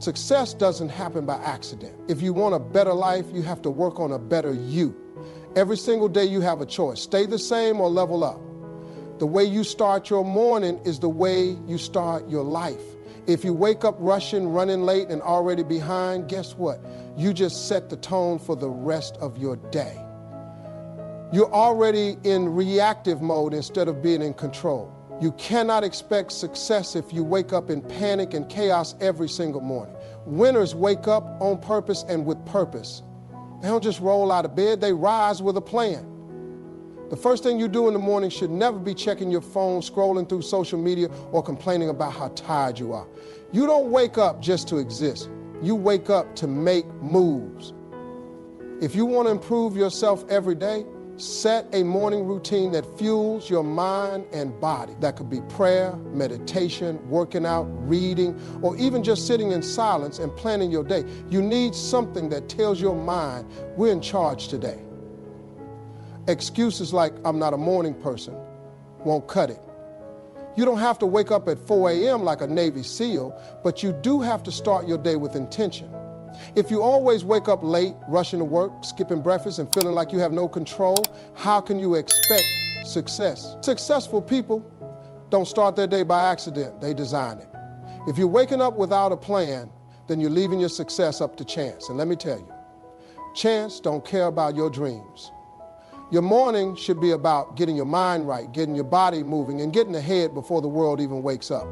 Success doesn't happen by accident. If you want a better life, you have to work on a better you. Every single day you have a choice. Stay the same or level up. The way you start your morning is the way you start your life. If you wake up rushing, running late, and already behind, guess what? You just set the tone for the rest of your day. You're already in reactive mode instead of being in control. You cannot expect success if you wake up in panic and chaos every single morning. Winners wake up on purpose and with purpose. They don't just roll out of bed, they rise with a plan. The first thing you do in the morning should never be checking your phone, scrolling through social media, or complaining about how tired you are. You don't wake up just to exist. You wake up to make moves. If you want to improve yourself every day, set a morning routine that fuels your mind and body. That could be prayer, meditation, working out, reading, or even just sitting in silence and planning your day. You need something that tells your mind, we're in charge today. Excuses like, I'm not a morning person, won't cut it. You don't have to wake up at 4 a.m. like a Navy SEAL, but you do have to start your day with intention. If you always wake up late, rushing to work, skipping breakfast, and feeling like you have no control, how can you expect success? Successful people don't start their day by accident, they design it. If you're waking up without a plan, then you're leaving your success up to chance. And let me tell you, chance don't care about your dreams. Your morning should be about getting your mind right, getting your body moving, and getting ahead before the world even wakes up.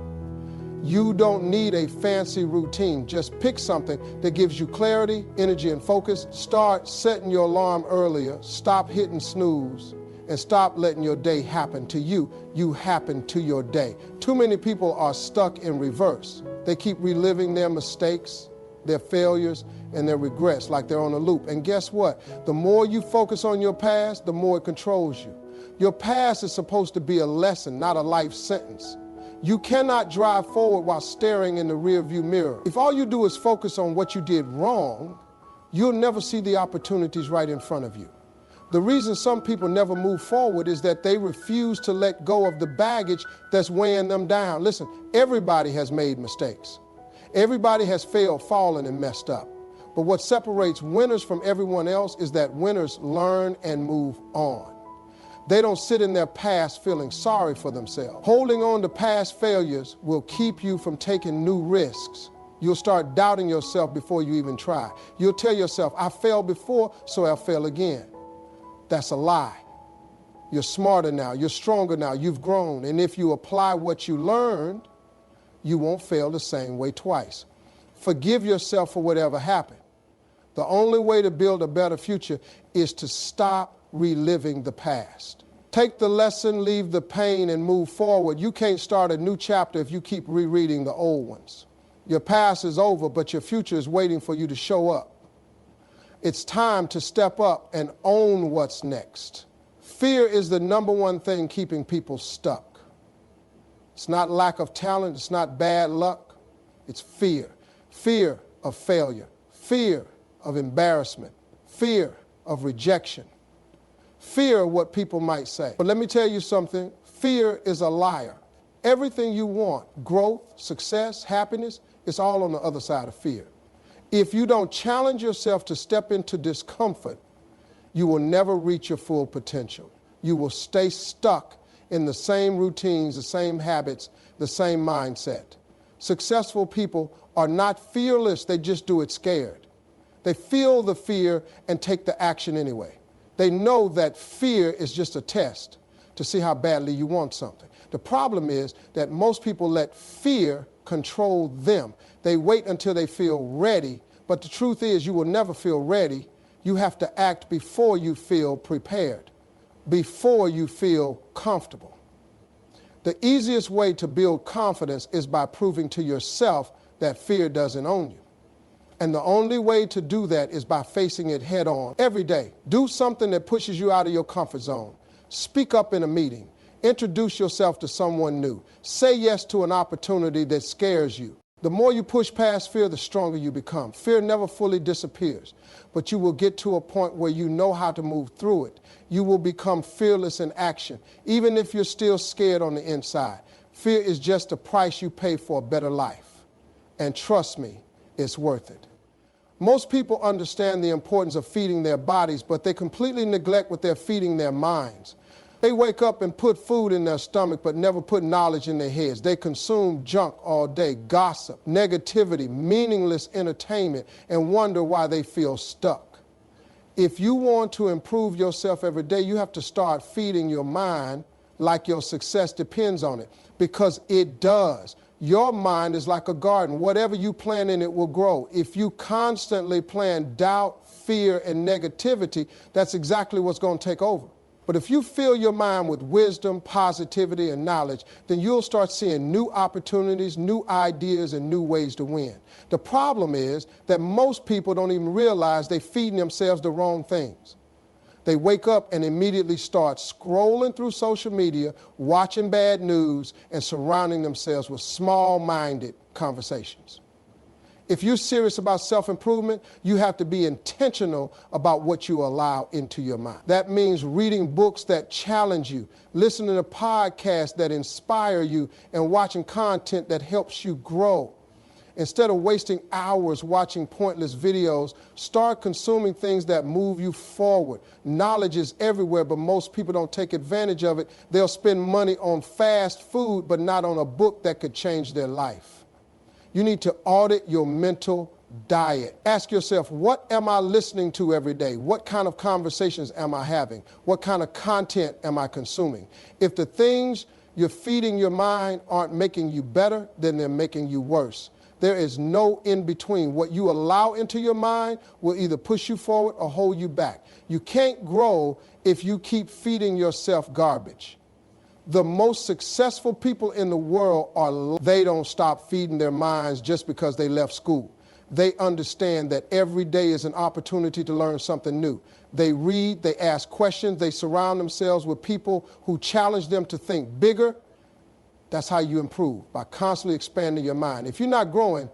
You don't need a fancy routine. Just pick something that gives you clarity, energy, and focus. Start setting your alarm earlier. Stop hitting snooze. And stop letting your day happen to you. You happen to your day. Too many people are stuck in reverse. They keep reliving their mistakes, their failures, and their regrets like they're on a loop. And guess what? The more you focus on your past, the more it controls you. Your past is supposed to be a lesson, not a life sentence. You cannot drive forward while staring in the rearview mirror. If all you do is focus on what you did wrong, you'll never see the opportunities right in front of you. The reason some people never move forward is that they refuse to let go of the baggage that's weighing them down. Listen, everybody has made mistakes. Everybody has failed, fallen, and messed up. But what separates winners from everyone else is that winners learn and move on. They don't sit in their past feeling sorry for themselves. Holding on to past failures will keep you from taking new risks. You'll start doubting yourself before you even try. You'll tell yourself, I failed before, so I'll fail again. That's a lie. You're smarter now, you're stronger now, you've grown. And if you apply what you learned, you won't fail the same way twice. Forgive yourself for whatever happened. The only way to build a better future is to stop reliving the past. Take the lesson, leave the pain, and move forward. You can't start a new chapter if you keep rereading the old ones. Your past is over, but your future is waiting for you to show up. It's time to step up and own what's next. Fear is the number one thing keeping people stuck. It's not lack of talent, it's not bad luck, it's fear. Fear of failure, fear of embarrassment, fear of rejection, fear of what people might say. But let me tell you something, fear is a liar. Everything you want, growth, success, happiness, it's all on the other side of fear. If you don't challenge yourself to step into discomfort, you will never reach your full potential. You will stay stuck in the same routines, the same habits, the same mindset. Successful people are not fearless, they just do it scared. They feel the fear and take the action anyway. They know that fear is just a test to see how badly you want something. The problem is that most people let fear control them. They wait until they feel ready, but the truth is you will never feel ready. You have to act before you feel prepared, before you feel comfortable. The easiest way to build confidence is by proving to yourself that fear doesn't own you. And the only way to do that is by facing it head on every day. Do something that pushes you out of your comfort zone. Speak up in a meeting. Introduce yourself to someone new. Say yes to an opportunity that scares you. The more you push past fear, the stronger you become. Fear never fully disappears, but you will get to a point where you know how to move through it. You will become fearless in action, even if you're still scared on the inside. Fear is just the price you pay for a better life. And trust me, it's worth it. Most people understand the importance of feeding their bodies, but they completely neglect what they're feeding their minds. They wake up and put food in their stomach, but never put knowledge in their heads. They consume junk all day, gossip, negativity, meaningless entertainment, and wonder why they feel stuck. If you want to improve yourself every day, you have to start feeding your mind like your success depends on it, because it does. Your mind is like a garden. Whatever you plant in it will grow. If you constantly plant doubt, fear, and negativity, that's exactly what's going to take over. But if you fill your mind with wisdom, positivity, and knowledge, then you'll start seeing new opportunities, new ideas, and new ways to win. The problem is that most people don't even realize they're feeding themselves the wrong things. They wake up and immediately start scrolling through social media, watching bad news, and surrounding themselves with small-minded conversations. If you're serious about self-improvement, you have to be intentional about what you allow into your mind. That means reading books that challenge you, listening to podcasts that inspire you, and watching content that helps you grow. Instead of wasting hours watching pointless videos, start consuming things that move you forward. Knowledge is everywhere, but most people don't take advantage of it. They'll spend money on fast food, but not on a book that could change their life. You need to audit your mental diet. Ask yourself, what am I listening to every day? What kind of conversations am I having? What kind of content am I consuming? If the things you're feeding your mind aren't making you better, then they're making you worse. There is no in between. What you allow into your mind will either push you forward or hold you back. You can't grow if you keep feeding yourself garbage. The most successful people in the world they don't stop feeding their minds just because they left school. They understand that every day is an opportunity to learn something new. They read, they ask questions, they surround themselves with people who challenge them to think bigger. That's how you improve, by constantly expanding your mind. If you're not growing,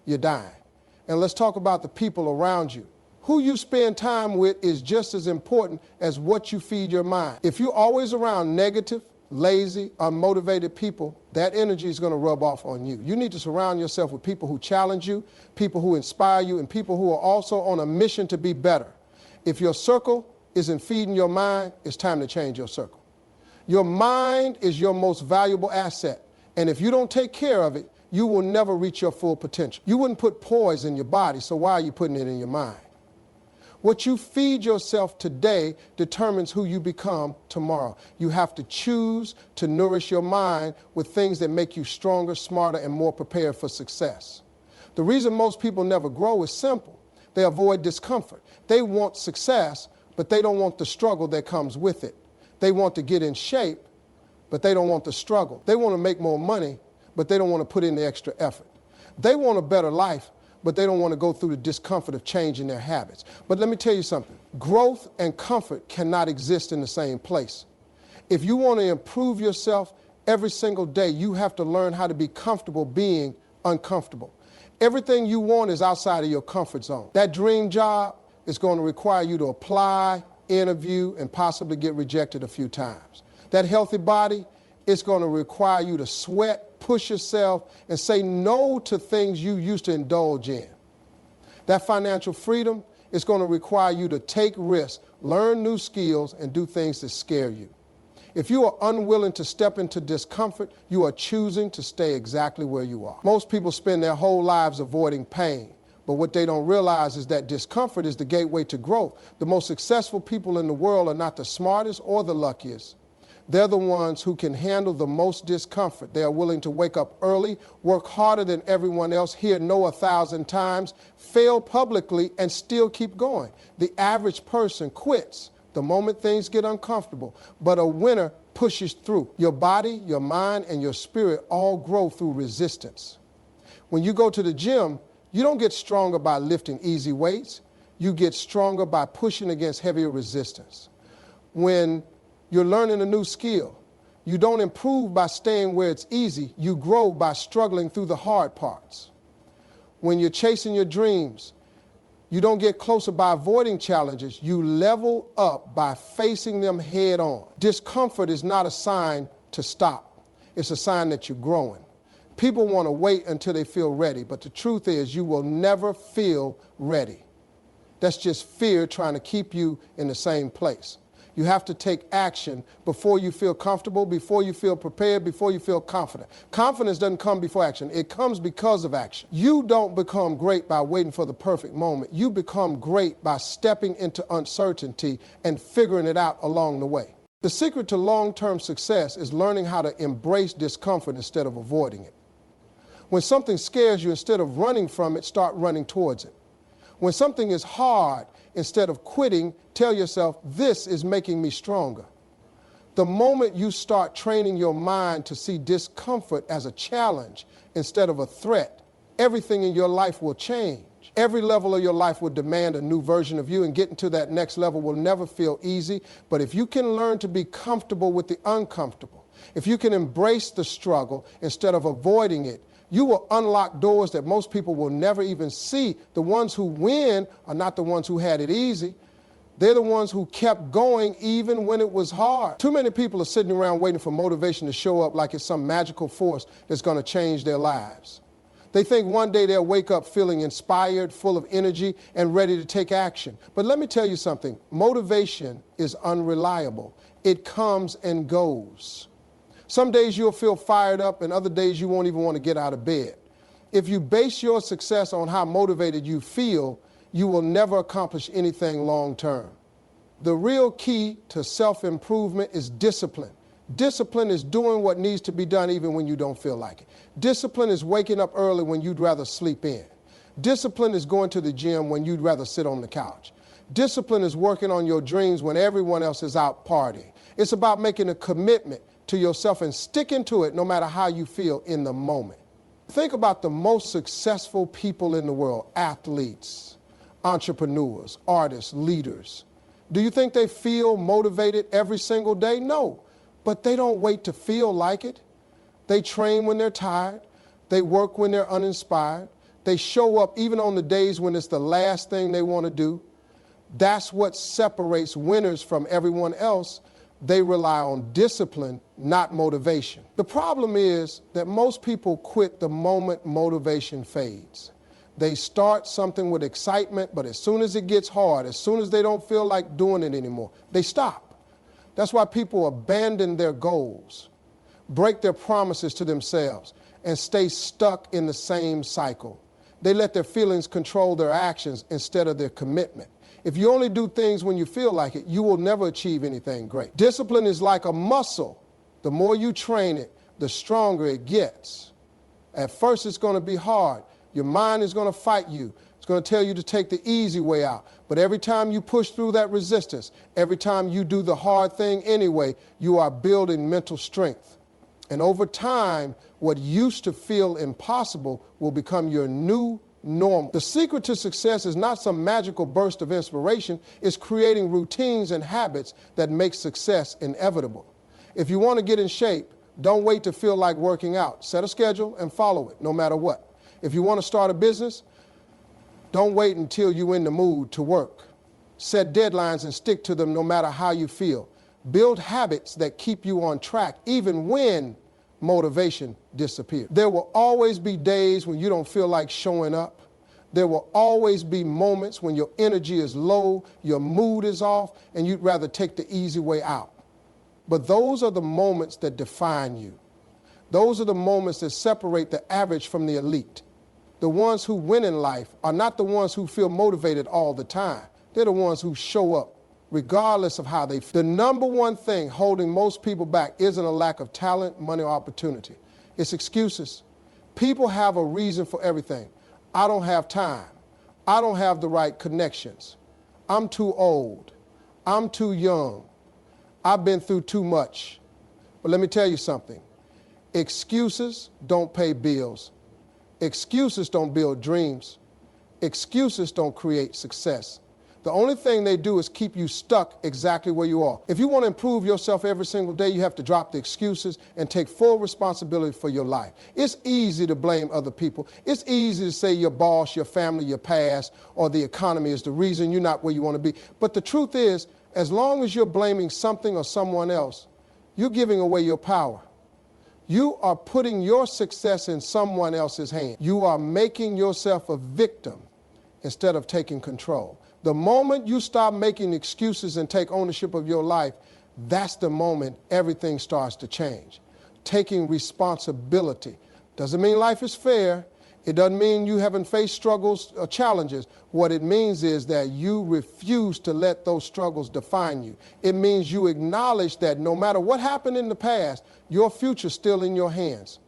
you're dying. And let's talk about the people around you. Who you spend time with is just as important as what you feed your mind. If you're always around negative, lazy, unmotivated people, that energy is going to rub off on you. You need to surround yourself with people who challenge you, people who inspire you, and people who are also on a mission to be better. If your circle isn't feeding your mind, it's time to change your circle. Your mind is your most valuable asset, and if you don't take care of it, you will never reach your full potential. You wouldn't put poise in your body, so why are you putting it in your mind? What you feed yourself today determines who you become tomorrow. You have to choose to nourish your mind with things that make you stronger, smarter, and more prepared for success. The reason most people never grow is simple. They avoid discomfort. They want success, but they don't want the struggle that comes with it. They want to get in shape, but they don't want the struggle. They want to make more money, but they don't want to put in the extra effort. They want a better life, but they don't want to go through the discomfort of changing their habits. But let me tell you something. Growth and comfort cannot exist in the same place. If you want to improve yourself every single day, you have to learn how to be comfortable being uncomfortable. Everything you want is outside of your comfort zone. That dream job is going to require you to apply, interview, and possibly get rejected a few times. That healthy body, it's going to require you to sweat, push yourself, and say no to things you used to indulge in. That financial freedom is going to require you to take risks, learn new skills, and do things that scare you. If you are unwilling to step into discomfort, you are choosing to stay exactly where you are. Most people spend their whole lives avoiding pain. But what they don't realize is that discomfort is the gateway to growth. The most successful people in the world are not the smartest or the luckiest. They're the ones who can handle the most discomfort. They are willing to wake up early, work harder than everyone else, hear no 1,000 times, fail publicly, and still keep going. The average person quits the moment things get uncomfortable, but a winner pushes through. Your body, your mind, and your spirit all grow through resistance. When you go to the gym, you don't get stronger by lifting easy weights. You get stronger by pushing against heavier resistance. When you're learning a new skill, you don't improve by staying where it's easy. You grow by struggling through the hard parts. When you're chasing your dreams, you don't get closer by avoiding challenges. You level up by facing them head on. Discomfort is not a sign to stop. It's a sign that you're growing. People want to wait until they feel ready, but the truth is you will never feel ready. That's just fear trying to keep you in the same place. You have to take action before you feel comfortable, before you feel prepared, before you feel confident. Confidence doesn't come before action. It comes because of action. You don't become great by waiting for the perfect moment. You become great by stepping into uncertainty and figuring it out along the way. The secret to long-term success is learning how to embrace discomfort instead of avoiding it. When something scares you, instead of running from it, start running towards it. When something is hard, instead of quitting, tell yourself, this is making me stronger. The moment you start training your mind to see discomfort as a challenge instead of a threat, everything in your life will change. Every level of your life will demand a new version of you, and getting to that next level will never feel easy. But if you can learn to be comfortable with the uncomfortable, if you can embrace the struggle instead of avoiding it, you will unlock doors that most people will never even see. The ones who win are not the ones who had it easy. They're the ones who kept going even when it was hard. Too many people are sitting around waiting for motivation to show up like it's some magical force that's going to change their lives. They think one day they'll wake up feeling inspired, full of energy, and ready to take action. But let me tell you something. Motivation is unreliable. It comes and goes. Some days you'll feel fired up, and other days you won't even want to get out of bed. If you base your success on how motivated you feel, you will never accomplish anything long term. The real key to self-improvement is discipline. Discipline is doing what needs to be done even when you don't feel like it. Discipline is waking up early when you'd rather sleep in. Discipline is going to the gym when you'd rather sit on the couch. Discipline is working on your dreams when everyone else is out partying. It's about making a commitment to yourself and sticking to it no matter how you feel in the moment. Think about the most successful people in the world: athletes, entrepreneurs, artists, leaders. Do you think they feel motivated every single day? No, but they don't wait to feel like it. They train when they're tired. They work when they're uninspired. They show up even on the days when it's the last thing they want to do. That's what separates winners from everyone else. They rely on discipline, not motivation. The problem is that most people quit the moment motivation fades. They start something with excitement, but as soon as it gets hard, as soon as they don't feel like doing it anymore, they stop. That's why people abandon their goals, break their promises to themselves, and stay stuck in the same cycle. They let their feelings control their actions instead of their commitment. If you only do things when you feel like it, you will never achieve anything great. Discipline is like a muscle. The more you train it, the stronger it gets. At first, it's going to be hard. Your mind is going to fight you. It's going to tell you to take the easy way out. But every time you push through that resistance, every time you do the hard thing anyway, you are building mental strength. And over time, what used to feel impossible will become your new normal. The secret to success is not some magical burst of inspiration. It's creating routines and habits that make success inevitable. If you want to get in shape, don't wait to feel like working out. Set a schedule and follow it, no matter what. If you want to start a business, don't wait until you're in the mood to work. Set deadlines and stick to them no matter how you feel. Build habits that keep you on track even when motivation disappears. There will always be days when you don't feel like showing up. There will always be moments when your energy is low, your mood is off, and you'd rather take the easy way out. But those are the moments that define you. Those are the moments that separate the average from the elite. The ones who win in life are not the ones who feel motivated all the time. They're the ones who show up regardless of how they feel. The number one thing holding most people back isn't a lack of talent, money, or opportunity. It's excuses. People have a reason for everything. I don't have time. I don't have the right connections. I'm too old. I'm too young. I've been through too much. But let me tell you something. Excuses don't pay bills. Excuses don't build dreams. Excuses don't create success. The only thing they do is keep you stuck exactly where you are. If you want to improve yourself every single day, you have to drop the excuses and take full responsibility for your life. It's easy to blame other people. It's easy to say your boss, your family, your past, or the economy is the reason you're not where you want to be. But the truth is, as long as you're blaming something or someone else, you're giving away your power. You are putting your success in someone else's hand. You are making yourself a victim instead of taking control. The moment you stop making excuses and take ownership of your life, that's the moment everything starts to change. Taking responsibility. Doesn't mean life is fair. It doesn't mean you haven't faced struggles or challenges. What it means is that you refuse to let those struggles define you. It means you acknowledge that no matter what happened in the past, your future's still in your hands.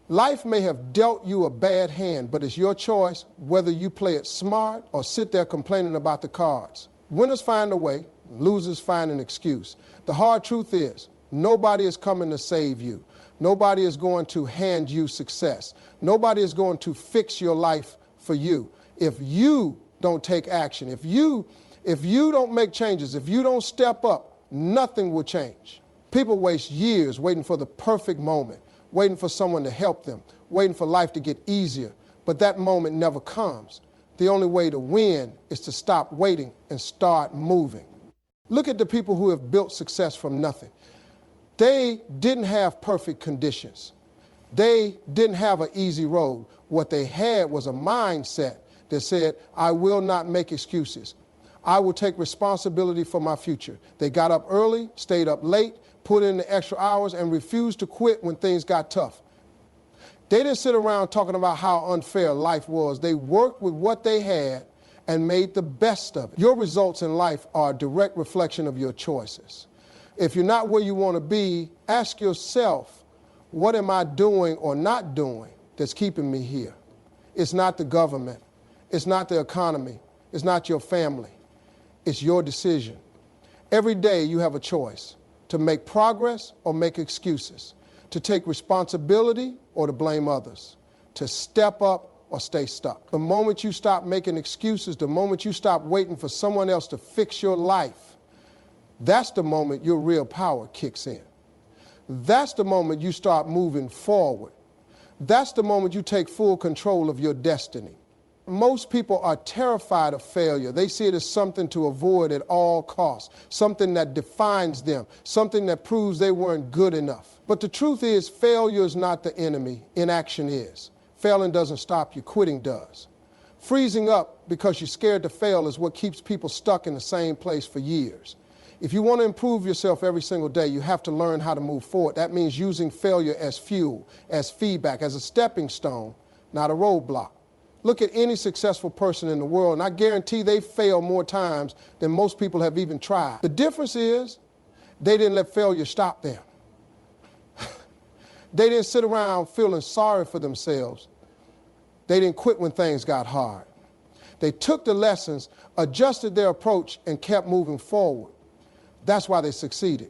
Life may have dealt you a bad hand, but it's your choice whether you play it smart or sit there complaining about the cards. Winners find a way, losers find an excuse. The hard truth is, nobody is coming to save you. Nobody is going to hand you success. Nobody is going to fix your life for you. If you don't take action, if you don't make changes, if you don't step up, nothing will change. People waste years waiting for the perfect moment, waiting for someone to help them, waiting for life to get easier, but that moment never comes. The only way to win is to stop waiting and start moving. Look at the people who have built success from nothing. They didn't have perfect conditions. They didn't have an easy road. What they had was a mindset that said, I will not make excuses. I will take responsibility for my future. They got up early, stayed up late, put in the extra hours, and refused to quit when things got tough. They didn't sit around talking about how unfair life was. They worked with what they had and made the best of it. Your results in life are a direct reflection of your choices. If you're not where you want to be, ask yourself, what am I doing or not doing that's keeping me here? It's not the government. It's not the economy. It's not your family. It's your decision. Every day you have a choice to make progress or make excuses, to take responsibility or to blame others, to step up or stay stuck. The moment you stop making excuses, the moment you stop waiting for someone else to fix your life, that's the moment your real power kicks in. That's the moment you start moving forward. That's the moment you take full control of your destiny. Most people are terrified of failure. They see it as something to avoid at all costs, something that defines them, something that proves they weren't good enough. But the truth is, failure is not the enemy. Inaction is. Failing doesn't stop you. Quitting does. Freezing up because you're scared to fail is what keeps people stuck in the same place for years. If you want to improve yourself every single day, you have to learn how to move forward. That means using failure as fuel, as feedback, as a stepping stone, not a roadblock. Look at any successful person in the world, and I guarantee they fail more times than most people have even tried. The difference is they didn't let failure stop them. They didn't sit around feeling sorry for themselves. They didn't quit when things got hard. They took the lessons, adjusted their approach, and kept moving forward. That's why they succeeded.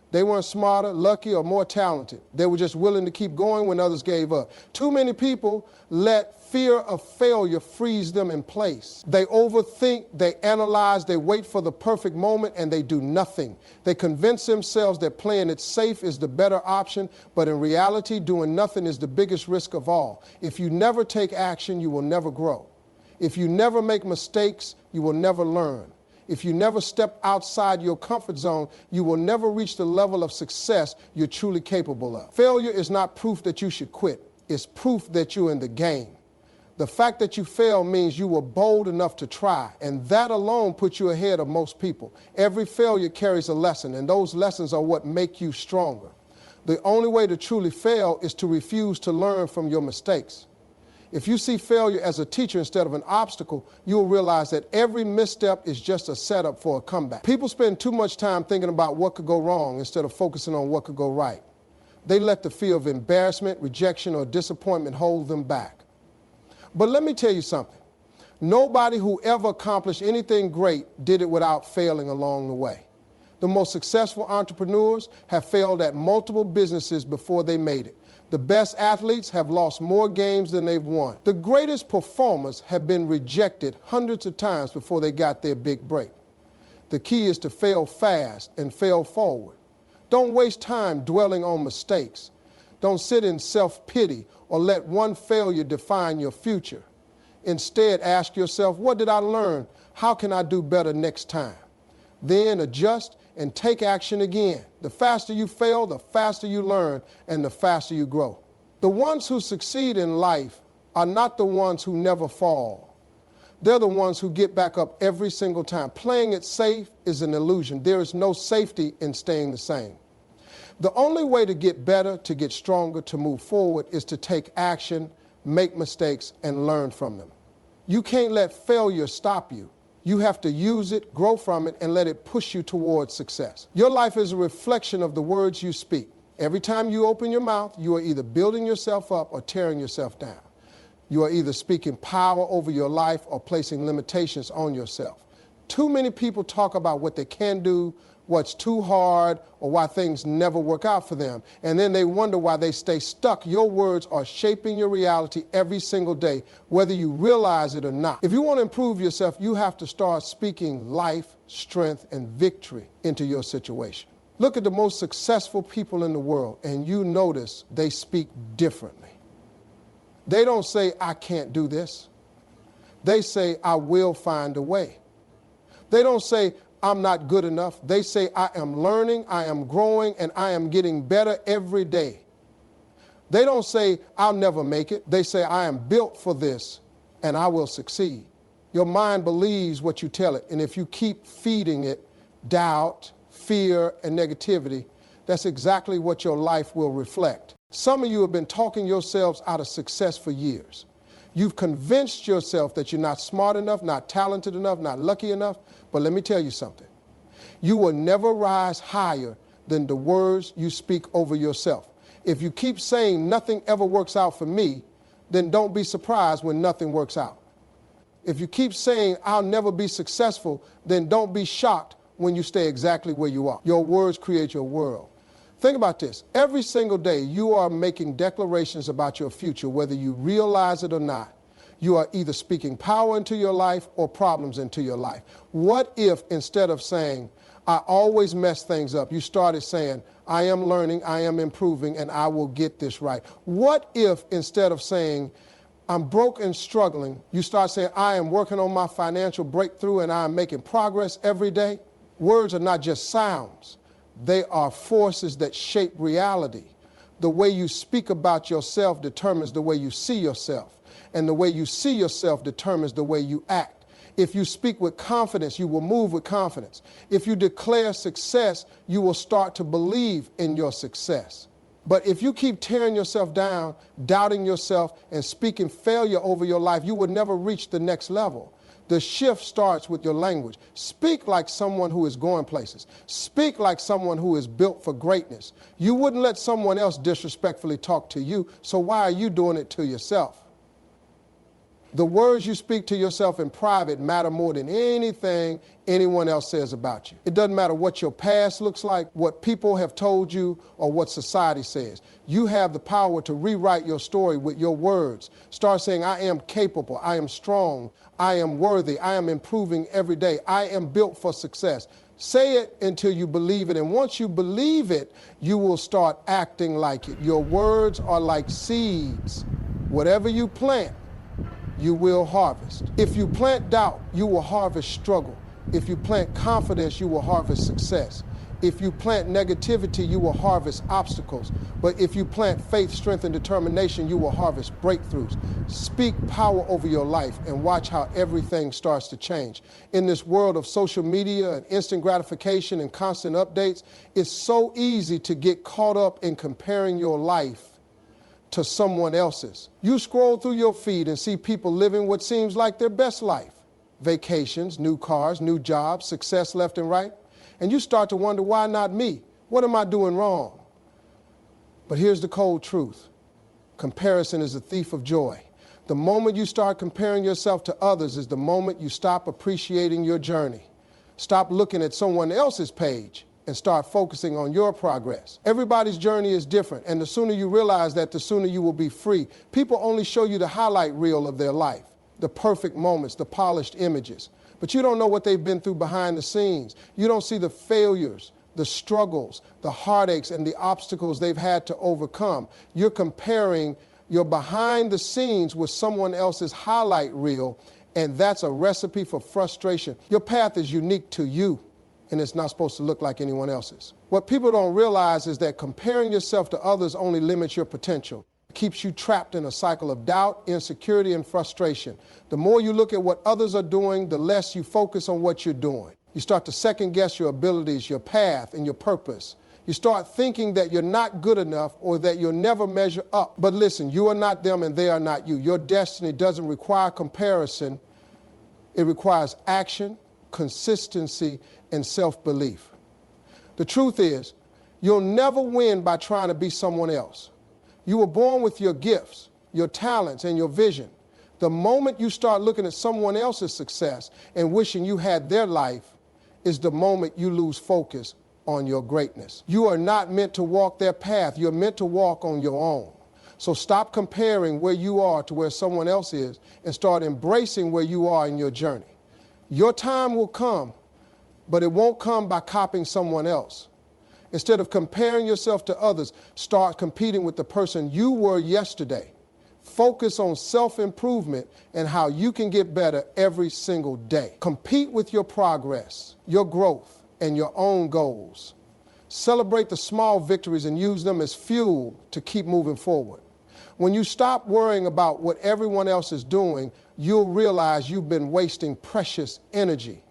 They weren't smarter, lucky, or more talented. They were just willing to keep going when others gave up. Too many people let fear of failure freeze them in place. They overthink, they analyze, they wait for the perfect moment, and they do nothing. They convince themselves that playing it safe is the better option, but in reality, doing nothing is the biggest risk of all. If you never take action, you will never grow. If you never make mistakes, you will never learn. If you never step outside your comfort zone, you will never reach the level of success you're truly capable of. Failure is not proof that you should quit. It's proof that you're in the game. The fact that you failed means you were bold enough to try, and that alone puts you ahead of most people. Every failure carries a lesson, and those lessons are what make you stronger. The only way to truly fail is to refuse to learn from your mistakes. If you see failure as a teacher instead of an obstacle, you'll realize that every misstep is just a setup for a comeback. People spend too much time thinking about what could go wrong instead of focusing on what could go right. They let the fear of embarrassment, rejection, or disappointment hold them back. But let me tell you something. Nobody who ever accomplished anything great did it without failing along the way. The most successful entrepreneurs have failed at multiple businesses before they made it. The best athletes have lost more games than they've won. The greatest performers have been rejected hundreds of times before they got their big break. The key is to fail fast and fail forward. Don't waste time dwelling on mistakes. Don't sit in self-pity or let one failure define your future. Instead, ask yourself, what did I learn? How can I do better next time? Then adjust and take action again. The faster you fail, the faster you learn, and the faster you grow. The ones who succeed in life are not the ones who never fall. They're the ones who get back up every single time. Playing it safe is an illusion. There is no safety in staying the same. The only way to get better, to get stronger, to move forward is to take action, make mistakes, and learn from them. You can't let failure stop you. You have to use it, grow from it, and let it push you towards success. Your life is a reflection of the words you speak. Every time you open your mouth, you are either building yourself up or tearing yourself down. You are either speaking power over your life or placing limitations on yourself. Too many people talk about what they can do, what's too hard, or why things never work out for them. And then they wonder why they stay stuck. Your words are shaping your reality every single day, whether you realize it or not. If you want to improve yourself, you have to start speaking life, strength, and victory into your situation. Look at the most successful people in the world, and you notice they speak differently. They don't say, I can't do this. They say, I will find a way. They don't say, I'm not good enough. They say, I am learning, I am growing, and I am getting better every day. They don't say, I'll never make it. They say, I am built for this, and I will succeed. Your mind believes what you tell it, and if you keep feeding it doubt, fear, and negativity, that's exactly what your life will reflect. Some of you have been talking yourselves out of success for years. You've convinced yourself that you're not smart enough, not talented enough, not lucky enough. But let me tell you something. You will never rise higher than the words you speak over yourself. If you keep saying nothing ever works out for me, then don't be surprised when nothing works out. If you keep saying I'll never be successful, then don't be shocked when you stay exactly where you are. Your words create your world. Think about this. Every single day you are making declarations about your future, whether you realize it or not. You are either speaking power into your life or problems into your life. What if instead of saying, I always mess things up, you started saying, I am learning, I am improving, and I will get this right? What if instead of saying, I'm broke and struggling, you start saying, I am working on my financial breakthrough and I am making progress every day? Words are not just sounds. They are forces that shape reality. The way you speak about yourself determines the way you see yourself. And the way you see yourself determines the way you act. If you speak with confidence, you will move with confidence. If you declare success, you will start to believe in your success. But if you keep tearing yourself down, doubting yourself, and speaking failure over your life, you will never reach the next level. The shift starts with your language. Speak like someone who is going places. Speak like someone who is built for greatness. You wouldn't let someone else disrespectfully talk to you, so why are you doing it to yourself? The words you speak to yourself in private matter more than anything anyone else says about you. It doesn't matter what your past looks like, what people have told you, or what society says. You have the power to rewrite your story with your words. Start saying, I am capable, I am strong, I am worthy, I am improving every day, I am built for success. Say it until you believe it, and once you believe it, you will start acting like it. Your words are like seeds. Whatever you plant, you will harvest. If you plant doubt, you will harvest struggle. If you plant confidence, you will harvest success. If you plant negativity, you will harvest obstacles. But if you plant faith, strength, and determination, you will harvest breakthroughs. Speak power over your life and watch how everything starts to change. In this world of social media and instant gratification and constant updates, it's so easy to get caught up in comparing your life to someone else's. You scroll through your feed and see people living what seems like their best life. Vacations, new cars, new jobs, success left and right. And you start to wonder, why not me? What am I doing wrong? But here's the cold truth. Comparison is a thief of joy. The moment you start comparing yourself to others is the moment you stop appreciating your journey. Stop looking at someone else's page and start focusing on your progress. Everybody's journey is different, and the sooner you realize that, the sooner you will be free. People only show you the highlight reel of their life, the perfect moments, the polished images. But you don't know what they've been through behind the scenes. You don't see the failures, the struggles, the heartaches, and the obstacles they've had to overcome. You're comparing your behind the scenes with someone else's highlight reel, and that's a recipe for frustration. Your path is unique to you. and it's not supposed to look like anyone else's. What people don't realize is that comparing yourself to others only limits your potential. It keeps you trapped in a cycle of doubt, insecurity, and frustration. The more you look at what others are doing, the less you focus on what you're doing. You start to second guess your abilities, your path, and your purpose. You start thinking that you're not good enough or that you'll never measure up. But listen, you are not them and they are not you. Your destiny doesn't require comparison. It requires action, consistency, and self-belief. The truth is, you'll never win by trying to be someone else. You were born with your gifts, your talents, and your vision. The moment you start looking at someone else's success and wishing you had their life is the moment you lose focus on your greatness. You are not meant to walk their path. You're meant to walk on your own. So stop comparing where you are to where someone else is and start embracing where you are in your journey. Your time will come, but it won't come by copying someone else. Instead of comparing yourself to others, start competing with the person you were yesterday. Focus on self-improvement and how you can get better every single day. Compete with your progress, your growth, and your own goals. Celebrate the small victories and use them as fuel to keep moving forward. When you stop worrying about what everyone else is doing, you'll realize you've been wasting precious energy.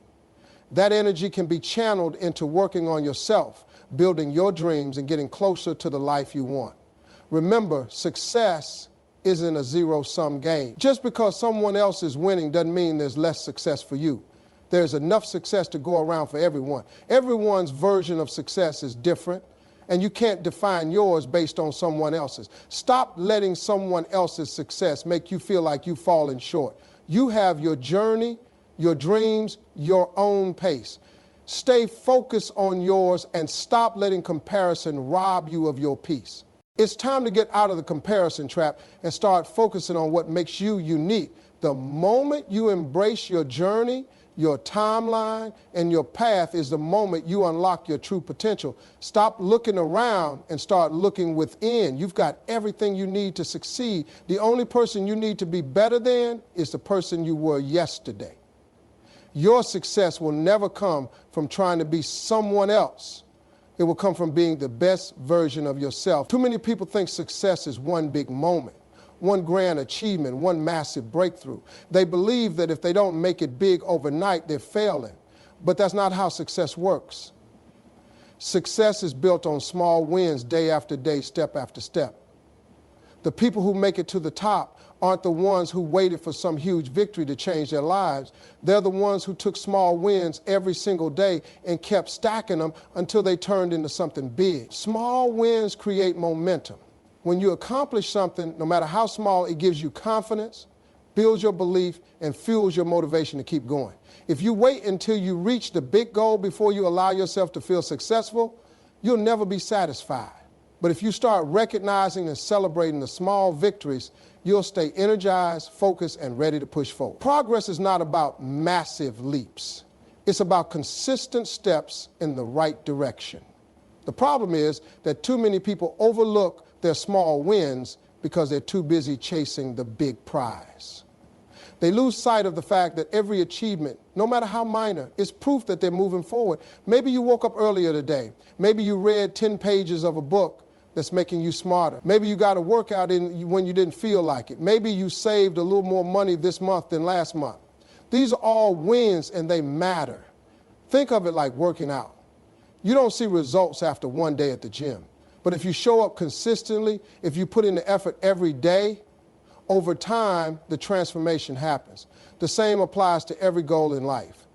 That energy can be channeled into working on yourself, building your dreams, and getting closer to the life you want. Remember, success isn't a zero-sum game. Just because someone else is winning doesn't mean there's less success for you. There's enough success to go around for everyone. Everyone's version of success is different, and you can't define yours based on someone else's. Stop letting someone else's success make you feel like you've fallen short. You have your journey, your dreams, your own pace. Stay focused on yours and stop letting comparison rob you of your peace. It's time to get out of the comparison trap and start focusing on what makes you unique. The moment you embrace your journey, your timeline, and your path is the moment you unlock your true potential. Stop looking around and start looking within. You've got everything you need to succeed. The only person you need to be better than is the person you were yesterday. Your success will never come from trying to be someone else. It will come from being the best version of yourself. Too many people think success is one big moment, one grand achievement, one massive breakthrough. They believe that if they don't make it big overnight, they're failing. But that's not how success works. Success is built on small wins day after day, step after step. The people who make it to the top aren't the ones who waited for some huge victory to change their lives. They're the ones who took small wins every single day and kept stacking them until they turned into something big. Small wins create momentum. When you accomplish something, no matter how small, it gives you confidence, builds your belief, and fuels your motivation to keep going. If you wait until you reach the big goal before you allow yourself to feel successful, you'll never be satisfied. But if you start recognizing and celebrating the small victories, you'll stay energized, focused, and ready to push forward. Progress is not about massive leaps. It's about consistent steps in the right direction. The problem is that too many people overlook their small wins because they're too busy chasing the big prize. They lose sight of the fact that every achievement, no matter how minor, is proof that they're moving forward. Maybe you woke up earlier today. Maybe you read 10 pages of a book that's making you smarter. Maybe you got a workout in when you didn't feel like it. Maybe you saved a little more money this month than last month. These are all wins and they matter. Think of it like working out. You don't see results after one day at the gym. But if you show up consistently, if you put in the effort every day, over time, the transformation happens. The same applies to every goal in life.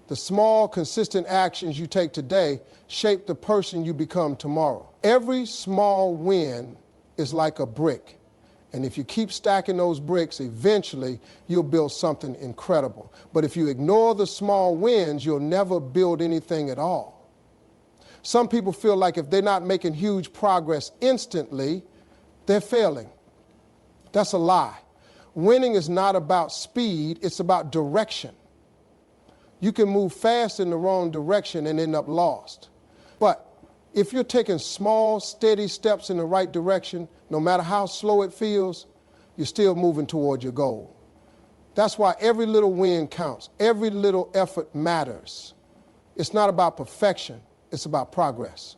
The small, consistent actions you take today shape the person you become tomorrow. Every small win is like a brick. And if you keep stacking those bricks, eventually you'll build something incredible. But if you ignore the small wins, you'll never build anything at all. Some people feel like if they're not making huge progress instantly, they're failing. That's a lie. Winning is not about speed, it's about direction. You can move fast in the wrong direction and end up lost. But if you're taking small, steady steps in the right direction, no matter how slow it feels, you're still moving toward your goal. That's why every little win counts. Every little effort matters. It's not about perfection, it's about progress.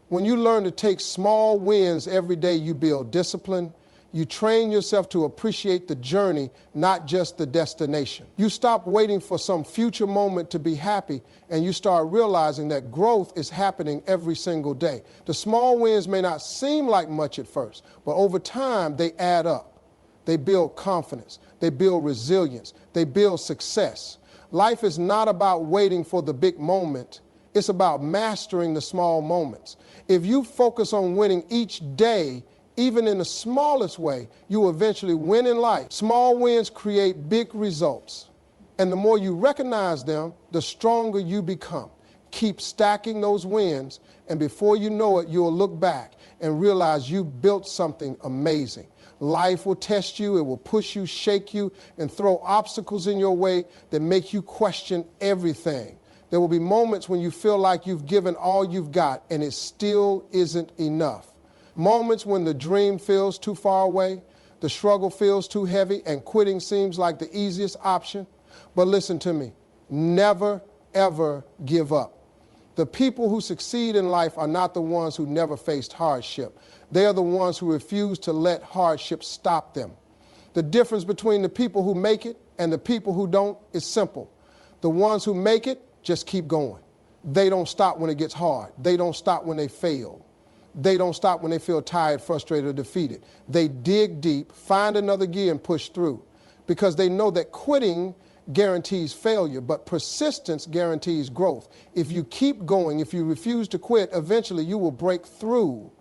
When you learn to take small wins every day, you build discipline. You train yourself to appreciate the journey, not just the destination. You stop waiting for some future moment to be happy, and you start realizing that growth is happening every single day. The small wins may not seem like much at first, but over time they add up. They build confidence, they build resilience, they build success. Life is not about waiting for the big moment. It's about mastering the small moments. If you focus on winning each day, even in the smallest way, you will eventually win in life. Small wins create big results. And the more you recognize them, the stronger you become. Keep stacking those wins, and before you know it, you'll look back and realize you built something amazing. Life will test you, it will push you, shake you, and throw obstacles in your way that make you question everything. There will be moments when you feel like you've given all you've got and it still isn't enough. Moments when the dream feels too far away, the struggle feels too heavy, and quitting seems like the easiest option. But listen to me, never, ever give up. The people who succeed in life are not the ones who never faced hardship. They are the ones who refuse to let hardship stop them. The difference between the people who make it and the people who don't is simple. The ones who make it just keep going. They don't stop when it gets hard. They don't stop when they fail. They don't stop when they feel tired, frustrated, or defeated. They dig deep, find another gear, and push through, because they know that quitting guarantees failure, but persistence guarantees growth. If you keep going, if you refuse to quit, eventually you will break through.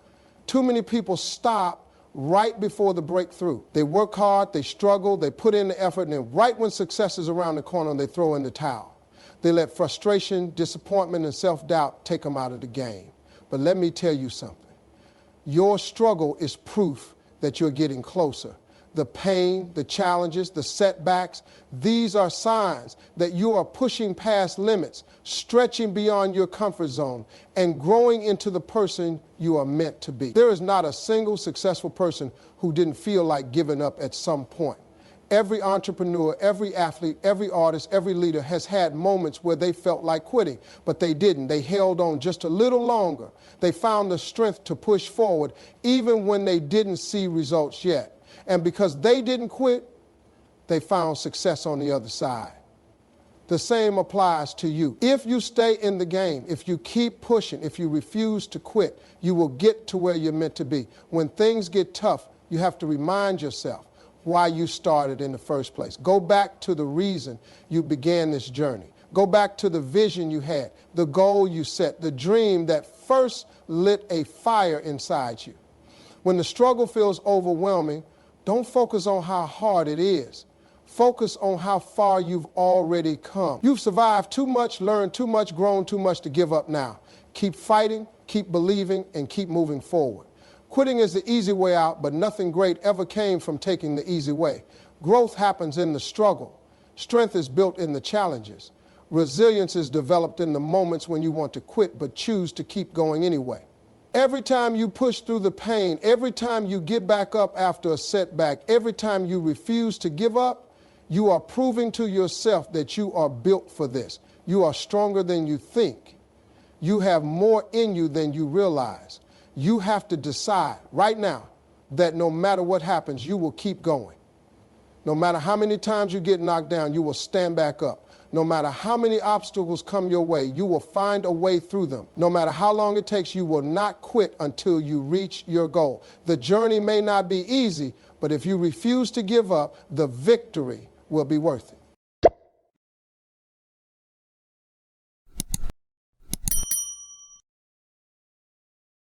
Too many people stop right before the breakthrough. They work hard, they struggle, they put in the effort, and then right when success is around the corner, they throw in the towel. They let frustration, disappointment, and self-doubt take them out of the game. But let me tell you something. Your struggle is proof that you're getting closer. The pain, the challenges, the setbacks, these are signs that you are pushing past limits, stretching beyond your comfort zone, and growing into the person you are meant to be. There is not a single successful person who didn't feel like giving up at some point. Every entrepreneur, every athlete, every artist, every leader has had moments where they felt like quitting, but they didn't. They held on just a little longer. They found the strength to push forward even when they didn't see results yet. And because they didn't quit, they found success on the other side. The same applies to you. If you stay in the game, if you keep pushing, if you refuse to quit, you will get to where you're meant to be. When things get tough, you have to remind yourself why you started in the first place. Go back to the reason you began this journey. Go back to the vision you had, the goal you set, the dream that first lit a fire inside you. When the struggle feels overwhelming, don't focus on how hard it is. Focus on how far you've already come. You've survived too much, learned too much, grown too much to give up now. Keep fighting, keep believing, and keep moving forward. Quitting is the easy way out, but nothing great ever came from taking the easy way. Growth happens in the struggle. Strength is built in the challenges. Resilience is developed in the moments when you want to quit but choose to keep going anyway. Every time you push through the pain, every time you get back up after a setback, every time you refuse to give up, you are proving to yourself that you are built for this. You are stronger than you think. You have more in you than you realize. You have to decide right now that no matter what happens, you will keep going. No matter how many times you get knocked down, you will stand back up. No matter how many obstacles come your way, you will find a way through them. No matter how long it takes, you will not quit until you reach your goal. The journey may not be easy, but if you refuse to give up, the victory will be worth it.